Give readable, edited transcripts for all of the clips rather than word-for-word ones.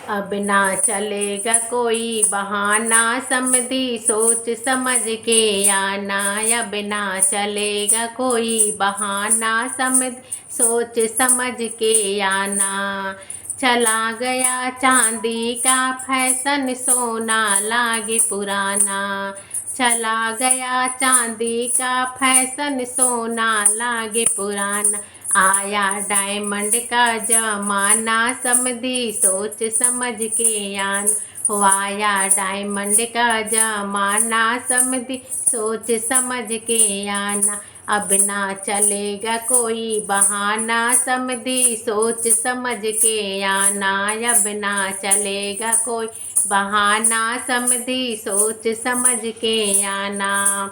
अब ना चलेगा कोई बहाना, समधी सोच समझ के आना। अब ना चलेगा कोई बहाना, समझ सोच समझ के आना। चला गया चांदी का फैशन, सोना लागे पुराना। चला गया चांदी का फैशन, सोना लागे पुराना। आया डायमंड का जमाना, समधी सोच समझ के आना। हो आया डायमंड का जमाना, समधी सोच समझ के आना। अब ना चलेगा कोई बहाना, समधी सोच समझ के आना। अब ना चलेगा कोई बहाना, समधी सोच समझ के आना।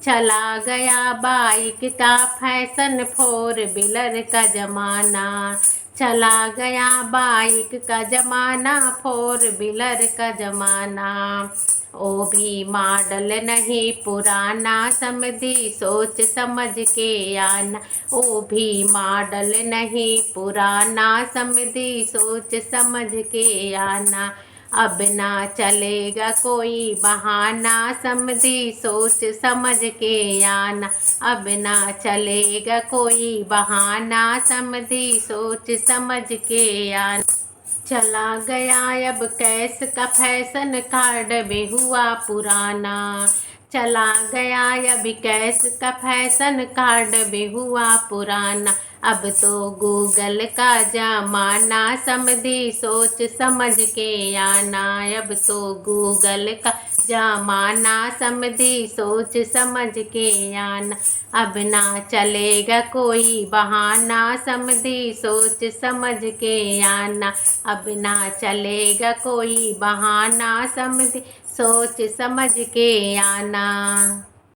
चला गया बाइक का फैशन, फोर व्हीलर का जमाना। चला गया बाइक का जमाना, फोर व्हीलर का जमाना। ओ भी मॉडल नहीं पुराना, समधी सोच समझ के आना। ओ भी मॉडल नहीं पुराना, समधी सोच समझ के आना। अब ना चलेगा कोई बहाना, समधी सोच समझ के आना। अब ना चलेगा कोई बहाना, समधी सोच समझ के आना। चला गया अब कैश का फैशन, कार्ड भी हुआ पुराना। चला गया अब कैश का फैशन, कार्ड भी हुआ पुराना। अब तो गूगल का जमाना, समधी सोच समझ के आना। अब तो गूगल का जमाना, समधी सोच समझ के आना। अब ना चलेगा कोई बहाना, समधी सोच समझ के आना। अब ना चलेगा कोई बहाना, समधी सोच समझ के आना।